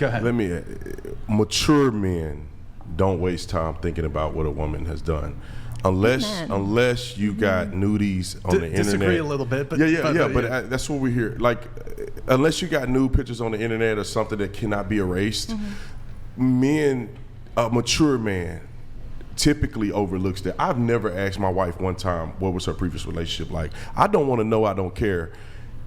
Go ahead. Mature men don't waste time thinking about what a woman has done. Unless you got nudies on the internet. Disagree a little bit, but but that's what we hear. Like, unless you got nude pictures on the internet or something that cannot be erased, a mature man typically overlooks that. I've never asked my wife one time what was her previous relationship like. I don't want to know. I don't care.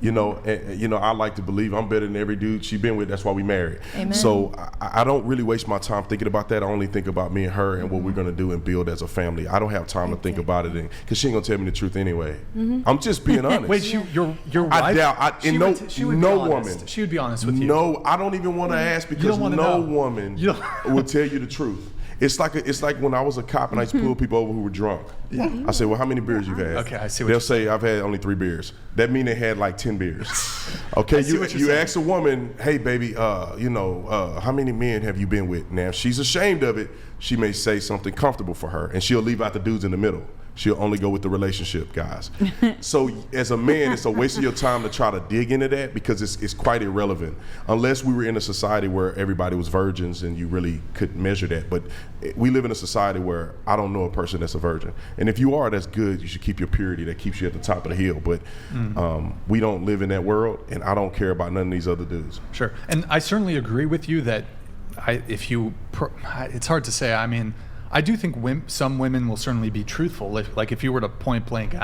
I like to believe I'm better than every dude she been with. That's why we married. Amen. So I don't really waste my time thinking about that. I only think about me and her and what we're gonna do and build as a family. I don't have time to think about it because she ain't gonna tell me the truth anyway. I'm just being honest. Wait, your wife? I doubt. She would no be woman. honest. She would be honest with you. No, I don't even want to ask because no woman will tell you the truth. It's like when I was a cop and I used to pull people over who were drunk. Yeah. I say, well, how many beers you've had? Okay, I see what They'll say, I've had only 3 beers. That mean they had like 10 beers. Okay, you ask a woman, hey, baby, how many men have you been with? Now, if she's ashamed of it, she may say something comfortable for her, and she'll leave out the dudes in the middle. She'll only go with the relationship guys. So as a man, it's a waste of your time to try to dig into that because it's quite irrelevant. Unless we were in a society where everybody was virgins and you really could measure that. But we live in a society where I don't know a person that's a virgin. And if you are, that's good. You should keep your purity. That keeps you at the top of the hill. But we don't live in that world, and I don't care about none of these other dudes. Sure. And I certainly agree with you that it's hard to say. I mean, I do think some women will certainly be truthful. If you were to point blank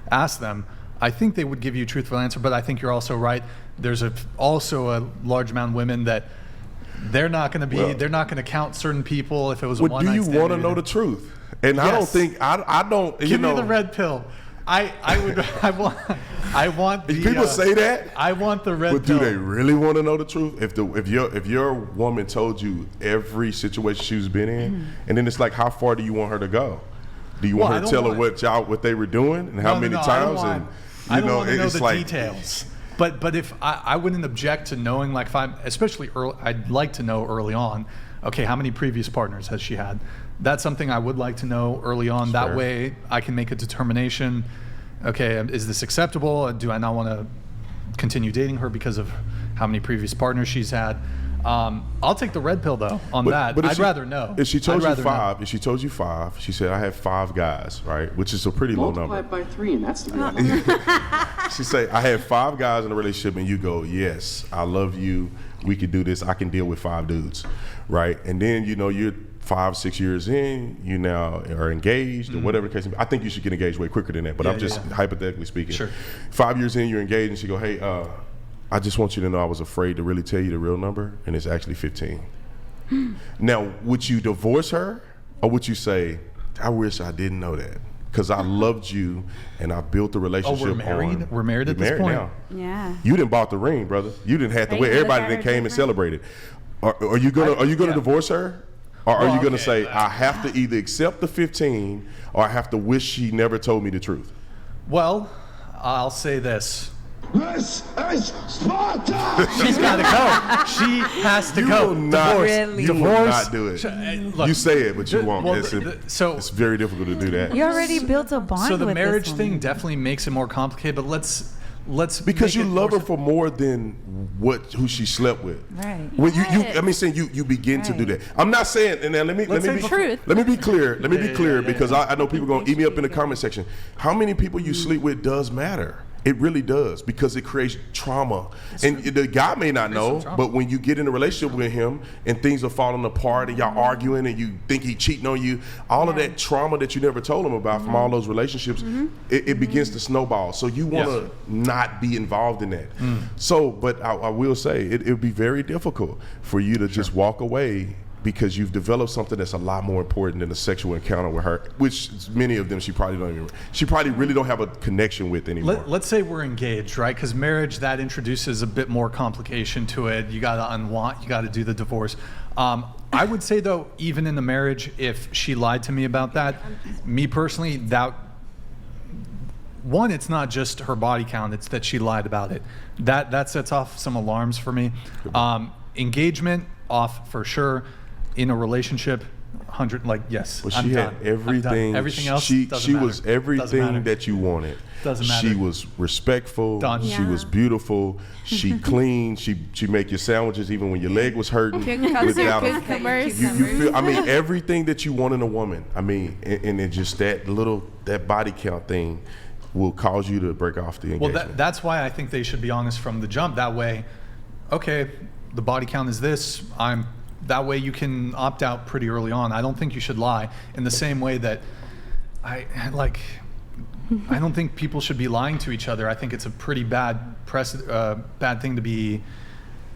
ask them, I think they would give you a truthful answer. But I think you're also right. There's also a large amount of women that they're not going to count certain people if it was a one night stand. Do you want to know the truth? And yes. I don't think I don't. Give me the red pill. I want the, people say that. I want the red but pill. Do they really want to know the truth? If your woman told you every situation she's been in, and then it's like, how far do you want her to go? Do you want her to tell her what they were doing and how many times? I don't want to know the details. But if I wouldn't object to knowing, like, if I'm especially early, I'd like to know early on. Okay, how many previous partners has she had? That's something I would like to know early on. That's that fair. Way I can make a determination. Okay, is this acceptable? Do I not want to continue dating her because of how many previous partners she's had? I'll take the red pill though on that. But I'd rather know. If she told you 5, she said I had 5 guys, right? Which is a pretty low number. Multiply it by 3, and that's the real number. She said I had 5 guys in a relationship, and you go, yes, I love you. We can do this. I can deal with 5 dudes, right? And then you're 5-6 years in, you now are engaged or whatever the case. I think you should get engaged way quicker than that, but I'm just hypothetically speaking. Sure. 5 years in, you're engaged, and she go, hey, I just want you to know I was afraid to really tell you the real number, and it's actually 15. Now, would you divorce her, or would you say, I wish I didn't know that? Because I loved you, and I built the relationship. Oh, we're married? We're married at this point? Now. Yeah. You didn't bought the ring, brother. You didn't have to wait. Everybody that came and celebrated. Are you gonna divorce her? Or are you going to say, I have to either accept the 15 or I have to wish she never told me the truth? Well, I'll say this. This is Sparta! She's got to go. She has to go. You will not do it. Look, you say it, but you won't. Well, it's very difficult to do that. You already built a bond with So the marriage this thing definitely makes it more complicated, but let's because you love her for more than who she slept with. Right. When you begin to do that. I'm not saying, and then let me be clear because I know people are going to eat me up in the comment section. How many people you sleep with does matter. It really does, because it creates trauma. And the guy may not know, but when you get in a relationship with him and things are falling apart and y'all arguing and you think he's cheating on you, all of that trauma that you never told him about from all those relationships, it begins to snowball. So you want to not be involved in that. So, but I will say, it would be very difficult for you to just walk away because you've developed something that's a lot more important than a sexual encounter with her, which many of them she probably really don't have a connection with anymore. Let's say we're engaged, right? Because marriage, that introduces a bit more complication to it. You got to you got to do the divorce. I would say though, even in the marriage, if she lied to me about that, me personally, one, it's not just her body count, it's that she lied about it. That sets off some alarms for me. Engagement, off for sure. In a relationship, 100, like, yes. But I'm she done. had everything. Everything else She doesn't matter. was everything that you wanted. Doesn't matter. She was respectful. Done. She was beautiful. She cleaned. She make your sandwiches even when your leg was hurting. Without you feel. I mean, everything that you want in a woman. I mean, and it just that body count thing will cause you to break off the engagement. Well, that's why I think they should be honest from the jump. That way, okay, the body count is this. That way you can opt out pretty early on. I don't think you should lie in the same way that I don't think people should be lying to each other. I think it's a pretty bad thing to be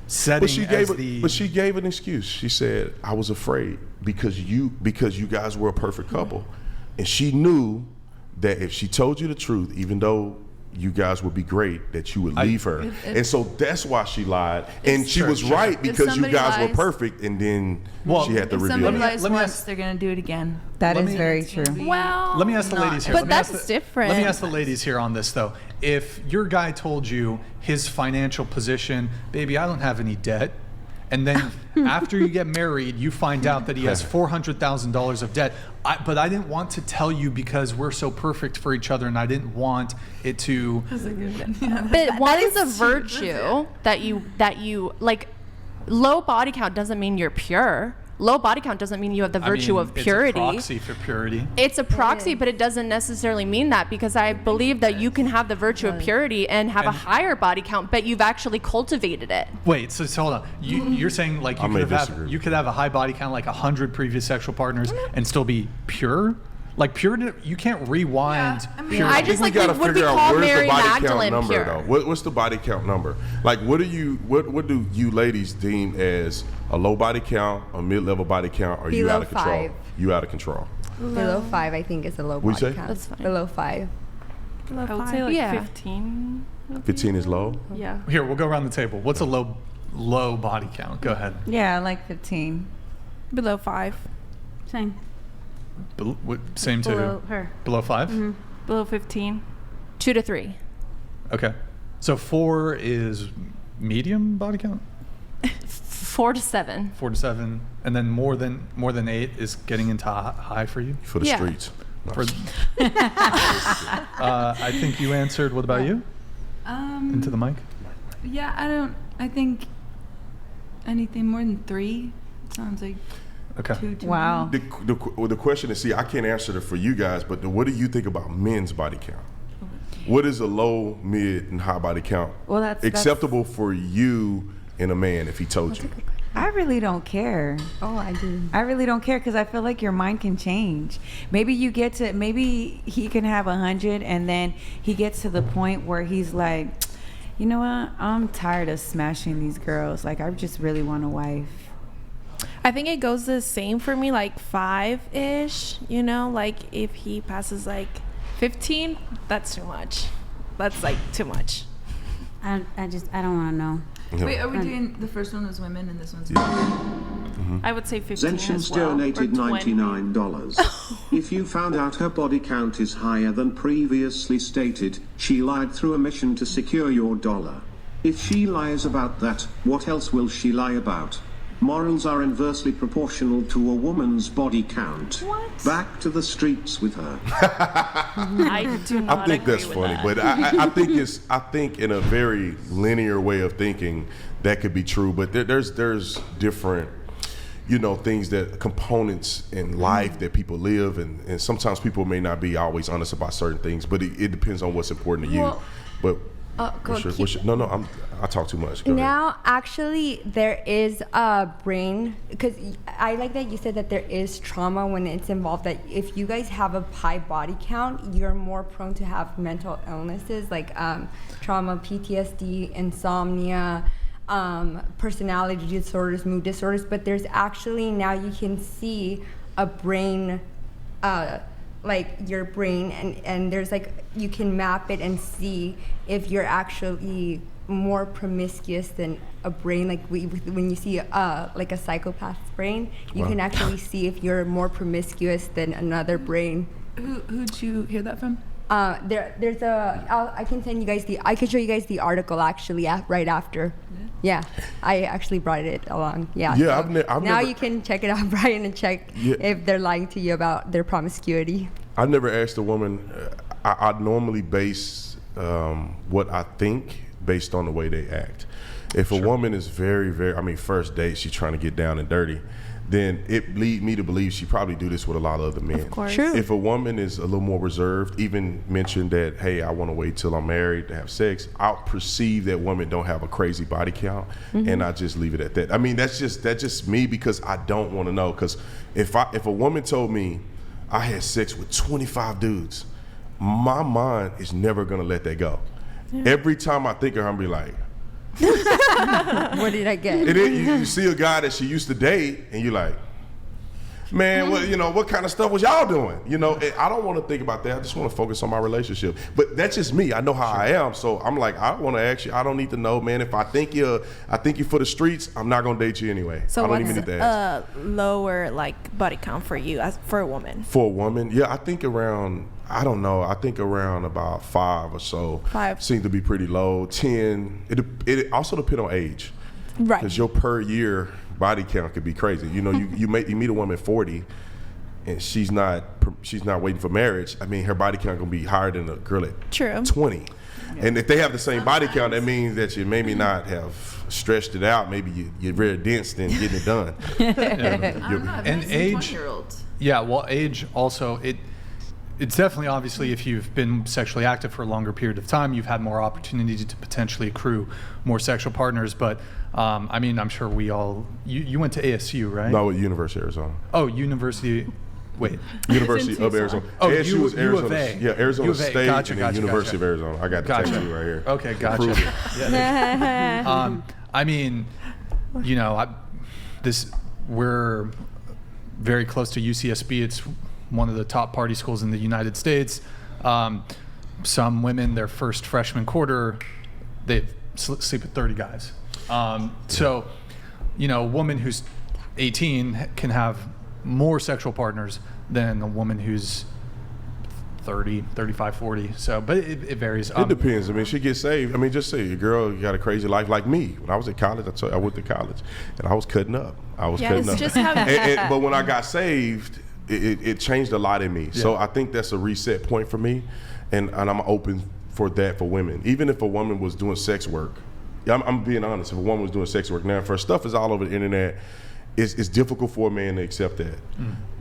setting. But she gave an excuse. She said, "I was afraid because you guys were a perfect couple," and she knew that if she told you the truth, even though you guys would be great, that you would leave her. And so that's why she lied. And she was right because you guys were perfect, and then she had to reveal it. If somebody lies once, they're going to do it again. That is very true. Well, let me ask the ladies here. But that's different. Let me ask the ladies here on this, though. If your guy told you his financial position, baby, I don't have any debt, and then after you get married, you find out that he has $400,000 of debt. But I didn't want to tell you because we're so perfect for each other, and I didn't want it to. That's a good one. But what is a virtue that you like? Low body count doesn't mean you're pure. Low body count doesn't mean you have the virtue of purity. It's a proxy for purity. It's a proxy, but it doesn't necessarily mean that, because I believe that you can have the virtue of purity and have a higher body count, but you've actually cultivated it. Wait, so hold on. You're saying like you could have a high body count, like 100 previous sexual partners, and still be pure? Like pure, you can't rewind. Pure. I just we gotta would be figure out called where's Mary the body Magdalene count number pure. though. What's the body count number? Like what do you ladies deem as a low body count, a mid-level body count, or you out of control? 5. You out of control. Below 5, I think, is a low What'd body you say? count. That's fine. Below 5. I would say like Yeah. 15. 15 is low. Yeah. Here, we'll go around the table. What's a low body count? Go ahead. Yeah, like 15. Below 5. Same. Same to Below who? her. Below 5? Mm-hmm. Below 15. 2 to 3. Okay. So 4 is medium body count? 4 to 7. 4 to 7, and then more than 8 is getting into high for you. For the streets. For, I think you answered. What about you? Into the mic. Yeah, I think anything more than 3 sounds like Okay. too Wow. The question is, see, I can't answer it for you guys, but what do you think about men's body count? What is a low, mid, and high body count acceptable for you in a man if he told you? I really don't care. Oh, I do. I really don't care because I feel like your mind can change. Maybe he can have 100 and then he gets to the point where he's like, you know what? I'm tired of smashing these girls. Like, I just really want a wife. I think it goes the same for me, like 5-ish, you know, like if he passes like 15, that's too much. That's like too much. I don't want to know. Wait, are we doing the first one was women and this one's men? I would say 15 Zenshins as well. donated or 20. $99. If you found out her body count is higher than previously stated, she lied through a mission to secure your dollar. If she lies about that, what else will she lie about? Morals are inversely proportional to a woman's body count. What? Back to the streets with her. I do not I think agree that's with funny, that. but I think in a very linear way of thinking that could be true. But there's different, things components in life that people live, and sometimes people may not be always honest about certain things. But it depends on what's important to you. But I talk too much. Go ahead. Now, actually, there is a brain, because I like that you said that there is trauma when it's involved, that if you guys have a high body count, you're more prone to have mental illnesses like trauma, PTSD, insomnia, personality disorders, mood disorders. But there's actually, now you can see a brain, like your brain, and there's like, you can map it and see if you're actually more promiscuous than a brain. Like when you see like a psychopath's brain, you can actually see if you're more promiscuous than another brain. Who'd you hear that from? I can show you guys the article actually right after. Yeah, I actually brought it along. Yeah. Yeah, so I've now never, you can check it out, Brian, and check if they're lying to you about their promiscuity. I never asked a woman. I normally base what I think based on the way they act. If a woman is very, first date, she's trying to get down and dirty, then it lead me to believe she probably do this with a lot of other men. Of course. True. If a woman is a little more reserved, even mentioned that, hey, I want to wait till I'm married to have sex, I'll perceive that women don't have a crazy body count, and I just leave it at that. I mean, that's just me, because I don't want to know. Because if a woman told me I had sex with 25 dudes, my mind is never gonna let that go. Every time I think of her, I'm be like, What did I get? and then you see a guy that she used to date, and you're like, man, what kind of stuff was y'all doing? And I don't want to think about that. I just want to focus on my relationship. But that's just me. I know how I am. So I'm like, I don't want to ask you. I don't need to know, man. If I think you're for the streets, I'm not gonna date you anyway. So I don't what's even need to ask. lower like body count for you as for a woman? For a woman, yeah, I think around, I don't know, I think around about 5 or so. 5 seems to be pretty low. 10, it also depends on age. Right. Because your per year body count could be crazy. You meet a woman 40 and she's not waiting for marriage. I mean, her body count gonna be higher than a girl at 20. And if they have the same body count, that means that you maybe not have stretched it out. Maybe you're very dense than getting it done. And age. Yeah, well, age also, it's definitely, obviously, if you've been sexually active for a longer period of time, you've had more opportunity to potentially accrue more sexual partners. But I'm sure you went to ASU, right? No, at University of Arizona. Oh, University of Arizona. Oh, ASU was U of Arizona. A. Yeah, Arizona State Gotcha, and then University of Arizona. I got the text you right here. Okay, gotcha. Prove it. We're very close to UCSB. It's one of the top party schools in the United States. Some women, their first freshman quarter, they sleep with 30 guys. So, a woman who's 18 can have more sexual partners than a woman who's 30, 35, 40. So, but it varies. It depends. I mean, she gets saved. I mean, just say a girl got a crazy life like me. When I was at college, I went to college, and I was cutting up. But when I got saved, it changed a lot in me. Yeah. So I think that's a reset point for me, and I'm open for that for women. Even if a woman was doing sex work, I'm being honest. If a woman was doing sex work, now if her stuff is all over the internet, it's difficult for a man to accept that.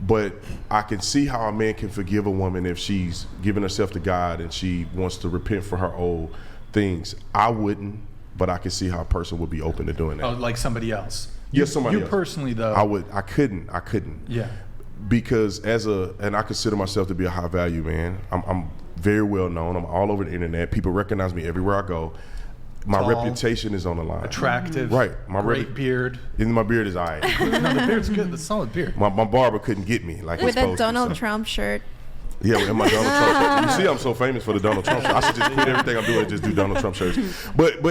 But I can see how a man can forgive a woman if she's giving herself to God and she wants to repent for her old things. I wouldn't, but I can see how a person would be open to doing that. Oh, like somebody else? Yes, somebody else. You personally, though? I couldn't. Yeah. Because and I consider myself to be a high value man. I'm very well known. I'm all over the internet. People recognize me everywhere I go. My reputation is on the line. Attractive. Right. Great beard. And my beard is all right. No, the beard's good. The solid beard. My barber couldn't get me like with a Donald Trump shirt. Yeah, and my Donald Trump shirt. You see, I'm so famous for the Donald Trump shirt. I should just quit everything I'm doing and just do Donald Trump shirts. But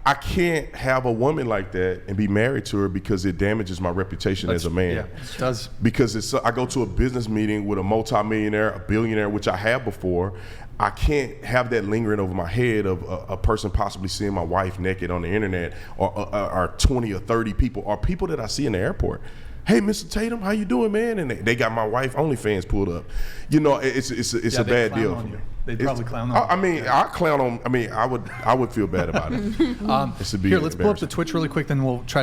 I can't have a woman like that and be married to her because it damages my reputation as a man. Yeah, it does. Because I go to a business meeting with a multimillionaire, a billionaire, which I have before. I can't have that lingering over my head of a person possibly seeing my wife naked on the internet, or 20 or 30 people, or people that I see in the airport. Hey, Mr. Tatum, how you doing, man? And they got my wife OnlyFans pulled up. It's a bad deal for me. They'd probably clown on you. I mean, I would feel bad about it. Here, let's pull up the Twitch really quick, then we'll try to